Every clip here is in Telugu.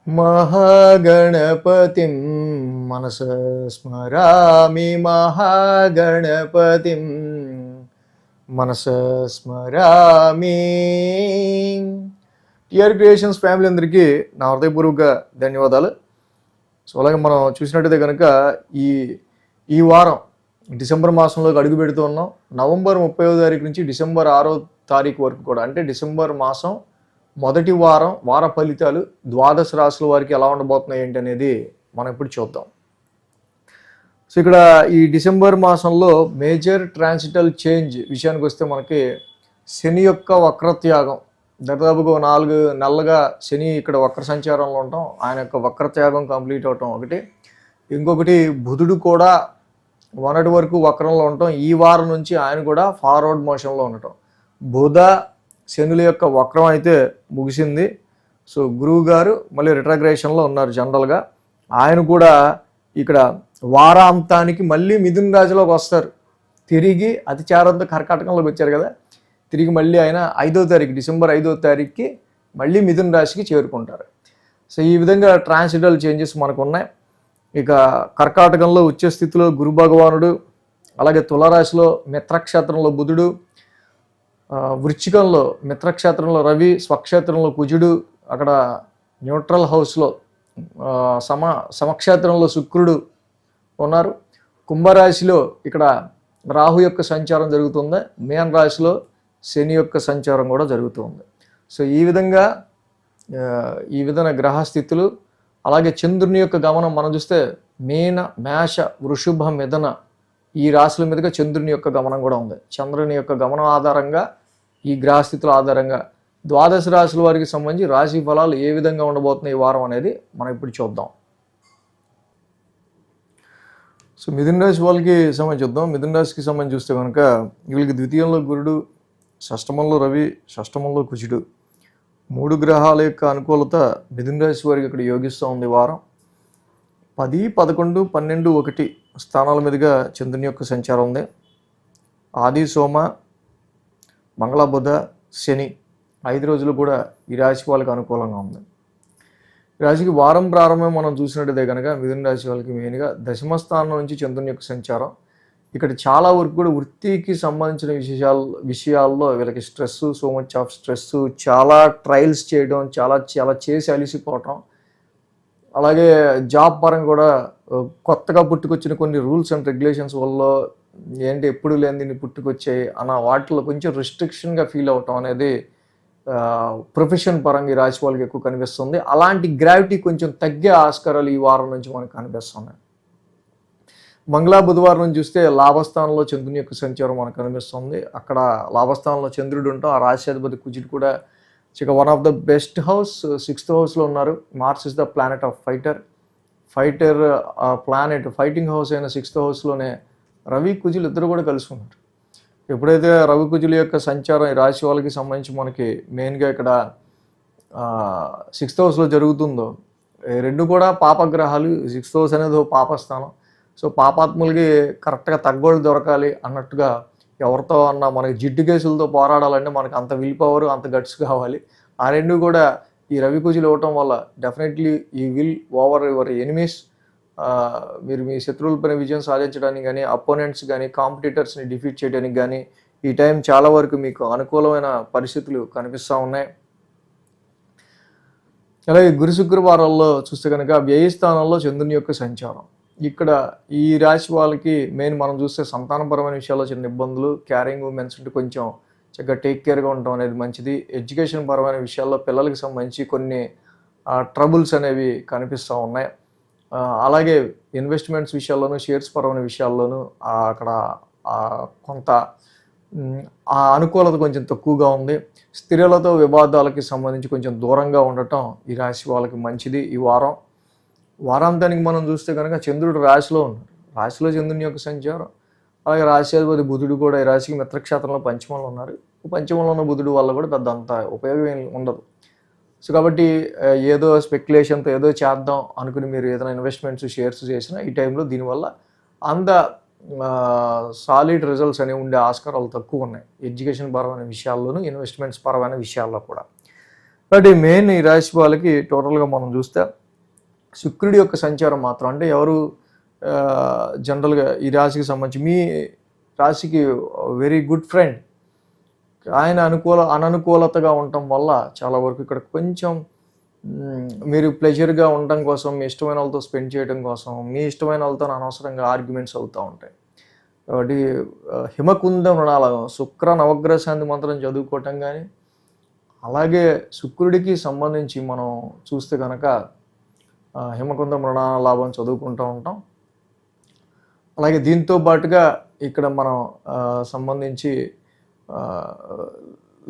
महागणपतिं मनसा स्मरामि महागणपतिं మనసా స్మరామి. టిఆర్ క్రియేషన్స్ ఫ్యామిలీ అందరికీ నా హృదయపూర్వక ధన్యవాదాలు. సో అలాగే మనం చూసినట్టయితే కనుక ఈ ఈ వారం డిసెంబర్ మాసంలోకి అడుగు పెడుతూ ఉన్నాం. నవంబర్ 30వ తారీఖు నుంచి డిసెంబర్ 6వ తారీఖు వరకు కూడా, అంటే డిసెంబర్ మాసం మొదటి వార ఫలితాలు ద్వాదశ రాశుల వారికి ఎలా ఉండబోతున్నాయి ఏంటి అనేది మనం ఇప్పుడు చూద్దాం. సో ఇక్కడ ఈ డిసెంబర్ మాసంలో మేజర్ ట్రాన్సిటల్ చేంజ్ విషయానికి వస్తే మనకి శని యొక్క వక్రత్యాగం, దాదాపుగా 4 నెలలుగా శని ఇక్కడ వక్ర సంచారంలో ఉండటం, ఆయన యొక్క వక్రత్యాగం కంప్లీట్ అవటం ఒకటి. ఇంకొకటి బుధుడు కూడా మొన్నటి వరకు వక్రంలో ఉండటం, ఈ వారం నుంచి ఆయన కూడా ఫార్వర్డ్ మోషన్లో ఉండటం. బుధ శనుల యొక్క వక్రం అయితే ముగిసింది. సో గురువు గారు మళ్ళీ రిట్రగ్రేషన్లో ఉన్నారు జనరల్గా. ఆయన కూడా ఇక్కడ వారాంతానికి మళ్ళీ మిథున రాశిలోకి వస్తారు. తిరిగి అతిచారంతో కర్కాటకంలోకి వచ్చారు కదా, తిరిగి మళ్ళీ ఆయన 5వ తారీఖు డిసెంబర్ 5వ తారీఖుకి మళ్ళీ మిథున రాశికి చేరుకుంటారు. సో ఈ విధంగా ట్రాన్సిటల్ చేంజెస్ మనకు ఉన్నాయి. ఇక కర్కాటకంలో ఉచ్చ స్థితిలో గురు భగవానుడు, అలాగే తులారాశిలో మిత్రక్షేత్రంలో బుధుడు, వృశ్చికంలో మిత్రక్షేత్రంలో రవి, స్వక్షేత్రంలో కుజుడు, అక్కడ న్యూట్రల్ హౌస్లో సమక్షేత్రంలో శుక్రుడు ఉన్నారు. కుంభరాశిలో ఇక్కడ రాహు యొక్క సంచారం జరుగుతుంది. మీన రాశిలో శని యొక్క సంచారం కూడా జరుగుతుంది. సో ఈ విధంగా గ్రహస్థితులు, అలాగే చంద్రుని యొక్క గమనం మనం చూస్తే మీన, మేష, వృషభ, మిథున ఈ రాశుల మీదుగా చంద్రుని యొక్క గమనం కూడా ఉంది. చంద్రుని యొక్క గమనం ఆధారంగా, ఈ గ్రహస్థితుల ఆధారంగా ద్వాదశ రాశుల వారికి సంబంధించి రాశి ఫలాలు ఏ విధంగా ఉండబోతున్నాయి ఈ వారం అనేది మనం ఇప్పుడు చూద్దాం. సో మిథున రాశి వాళ్ళకి సంబంధించి చూద్దాం. మిథున రాశికి సంబంధించి చూస్తే కనుక వీళ్ళకి ద్వితీయంలో గురుడు, షష్టమంలో రవి, షష్టమంలో కుజుడు, 3 గ్రహాల యొక్క అనుకూలత మిథున రాశి వారికి ఇక్కడ యోగిస్తూ ఉంది. వారం 10, 11, 12, 1 స్థానాల మీదుగా చంద్రుని యొక్క సంచారం ఉంది. ఆది, సోమ, మంగళ, బుధ, శని 5 రోజులు కూడా ఈ రాశి వాళ్ళకి అనుకూలంగా ఉంది. ఈ రాశికి వారం ప్రారంభం మనం చూసినట్టయితే కనుక మిథున రాశి వాళ్ళకి మెయిన్గా దశమ స్థానం నుంచి చంద్రుని యొక్క సంచారం. ఇక్కడ చాలా వరకు కూడా వృత్తికి సంబంధించిన విషయాల్లో వీళ్ళకి stress, so much of stress, చాలా ట్రయల్స్ చేయడం, చాలా చేసి అలిసిపోవటం, అలాగే జాబ్ పరంగా కూడా కొత్తగా పుట్టుకొచ్చిన కొన్ని రూల్స్ అండ్ రెగ్యులేషన్స్ వల్ల ఏంటి ఎప్పుడు లేనిది పుట్టుకొచ్చాయి అన్న వాటిలో కొంచెం రిస్ట్రిక్షన్గా ఫీల్ అవటం అనేది ప్రొఫెషన్ పరంగా ఈ రాశి వాళ్ళకి ఎక్కువ కనిపిస్తుంది. అలాంటి గ్రావిటీ కొంచెం తగ్గే ఆస్కారాలు ఈ వారం నుంచి మనకు కనిపిస్తున్నాయి. మంగళ, బుధవారం నుంచి చూస్తే లాభస్థానంలో చంద్రుని యొక్క సంచారం మనకు కనిపిస్తుంది. అక్కడ లాభస్థానంలో చంద్రుడు ఉంటాం, ఆ రాశ్యాధిపతి కుజుడు కూడా one of the best house 6th హౌస్లో ఉన్నారు. Mars is the planet of fighter planet, fighting house అయిన 6th హౌస్లోనే రవి, కుజులు ఇద్దరు కూడా కలిసి ఉన్నారు. ఎప్పుడైతే రవి, కుజుల యొక్క సంచారం ఈ రాశి వాళ్ళకి సంబంధించి మనకి మెయిన్గా ఇక్కడ 6th హౌస్లో జరుగుతుందో, 2 కూడా పాపగ్రహాలు. 6th హౌస్ అనేది పాపస్థానం. సో పాపాత్ములకి కరెక్ట్గా తగ్గోళ్ళు దొరకాలి అన్నట్టుగా ఎవరితో అన్నా మనకి జిడ్డు కేసులతో పోరాడాలంటే మనకు అంత విల్ పవర్, అంత గట్స్ కావాలి. ఆ 2 కూడా ఈ రవి, కుజులు ఇవ్వటం వల్ల డెఫినెట్లీ ఈ విల్ ఓవర్ యువర్ ఎనిమీస్, మీరు మీ శత్రువులపైన విజయం సాధించడానికి కానీ, అపోనెంట్స్ కానీ, కాంపిటీటర్స్ని డిఫీట్ చేయడానికి కానీ ఈ టైం చాలా వరకు మీకు అనుకూలమైన పరిస్థితులు కనిపిస్తూ ఉన్నాయి. అలాగే గురు, శుక్రవారాల్లో చూస్తే కనుక వ్యయ స్థానంలో చంద్రుని యొక్క సంచారం. ఇక్కడ ఈ రాశి వాళ్ళకి మెయిన్ మనం చూస్తే సంతానపరమైన విషయాల్లో చిన్న ఇబ్బందులు, క్యారింగ్ ఉమెన్స్ ఉంటే కొంచెం చక్కగా టేక్ కేర్గా ఉండటం అనేది మంచిది. ఎడ్యుకేషన్ పరమైన విషయాల్లో పిల్లలకి సంబంధించి కొన్ని ట్రబుల్స్ అనేవి కనిపిస్తూ ఉన్నాయి. అలాగే ఇన్వెస్ట్మెంట్స్ విషయాల్లోనూ, షేర్స్ పరమైన విషయాల్లోనూ అక్కడ కొంత ఆ అనుకూలత కొంచెం తక్కువగా ఉంది. స్త్రీలతో వివాదాలకి సంబంధించి కొంచెం దూరంగా ఉండటం ఈ రాశి వాళ్ళకి మంచిది. ఈ వారాంతానికి మనం చూస్తే కనుక చంద్రుడు రాశిలో ఉన్నాడు. రాశిలో చంద్రుని యొక్క సంచారం, అలాగే రాశ్యాధిపతి బుధుడు కూడా ఈ రాశికి మిత్రక్షేత్రంలో పంచమంలో ఉన్నారు. పంచమంలో ఉన్న బుధుడు వల్ల కూడా పెద్ద అంత ఉపయోగం ఏం ఉండదు. సో కాబట్టి ఏదో స్పెక్యులేషన్తో ఏదో చేద్దాం అనుకుని మీరు ఏదైనా ఇన్వెస్ట్మెంట్స్, షేర్స్ చేసినా ఈ టైంలో దీనివల్ల అంత సాలిడ్ రిజల్ట్స్ అనేవి ఉండే ఆస్కారాలు తక్కువ ఉన్నాయి. ఎడ్యుకేషన్ పరమైన విషయాల్లోనూ, ఇన్వెస్ట్మెంట్స్ పరమైన విషయాల్లో కూడా. కాబట్టి మెయిన్ ఈ రాశి వాళ్ళకి టోటల్గా మనం చూస్తే శుక్రుడి యొక్క సంచారం మాత్రం అంటే ఎవరు జనరల్గా ఈ రాశికి సంబంధించి మీ రాశికి వెరీ గుడ్ ఫ్రెండ్ ఆయన అననుకూలతగా ఉండటం వల్ల చాలా వరకు ఇక్కడ కొంచెం మీరు ప్లెజర్గా ఉండడం కోసం, మీ ఇష్టమైన వాళ్ళతో స్పెండ్ చేయడం కోసం, మీ ఇష్టమైన వాళ్ళతో అనవసరంగా ఆర్గ్యుమెంట్స్ అవుతూ ఉంటాయి. కాబట్టి హిమకుంద మృణాళం శుక్ర నవగ్రహ శాంతి మంత్రం చదువుకోవటం కానీ, అలాగే శుక్రుడికి సంబంధించి మనం చూస్తే కనుక హిమకుంద మృణాలాభం చదువుకుంటూ ఉంటాం. అలాగే దీంతో పాటుగా ఇక్కడ మనం సంబంధించి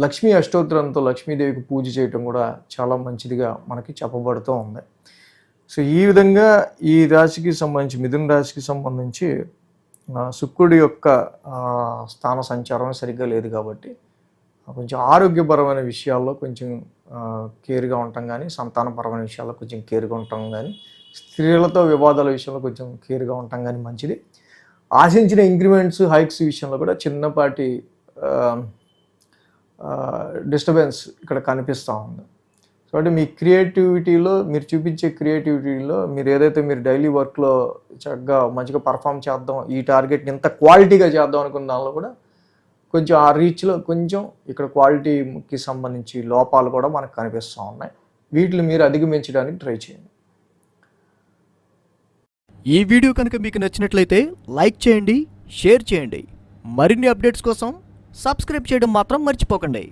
లక్ష్మీ అష్టోత్తరంతో లక్ష్మీదేవికి పూజ చేయటం కూడా చాలా మంచిదిగా మనకి చెప్పబడుతూ ఉంది. సో ఈ విధంగా ఈ రాశికి సంబంధించి మిథున రాశికి సంబంధించి శుక్రుడి యొక్క స్థాన సంచారం సరిగ్గా లేదు కాబట్టి కొంచెం ఆరోగ్యపరమైన విషయాల్లో కొంచెం కేర్గా ఉండటం కానీ, సంతానపరమైన విషయాల్లో కొంచెం కేర్గా ఉండటం కానీ, స్త్రీలతో వివాదాల విషయంలో కొంచెం కేర్గా ఉండటం కానీ మంచిది. ఆశించిన ఇంక్రిమెంట్స్ హైక్స్ విషయంలో కూడా చిన్నపాటి డిస్టర్బెన్స్ ఇక్కడ కనిపిస్తూ ఉంది. కాబట్టి మీ క్రియేటివిటీలో మీరు చూపించే క్రియేటివిటీలో మీరు ఏదైతే మీరు డైలీ వర్క్లో చక్కగా మంచిగా పర్ఫామ్ చేద్దాం, ఈ టార్గెట్ని ఎంత క్వాలిటీగా చేద్దాం అనుకున్న దానిలో కూడా కొంచెం ఆ రీచ్లో కొంచెం ఇక్కడ క్వాలిటీకి సంబంధించి లోపాలు కూడా మనకు కనిపిస్తూ ఉన్నాయి. వీటిని మీరు అధిగమించడానికి ట్రై చేయండి. ఈ వీడియో కనుక మీకు నచ్చినట్లయితే లైక్ చేయండి, షేర్ చేయండి. మరిన్ని అప్డేట్స్ కోసం సబ్స్క్రైబ్ చేయడం మాత్రం మర్చిపోకండి.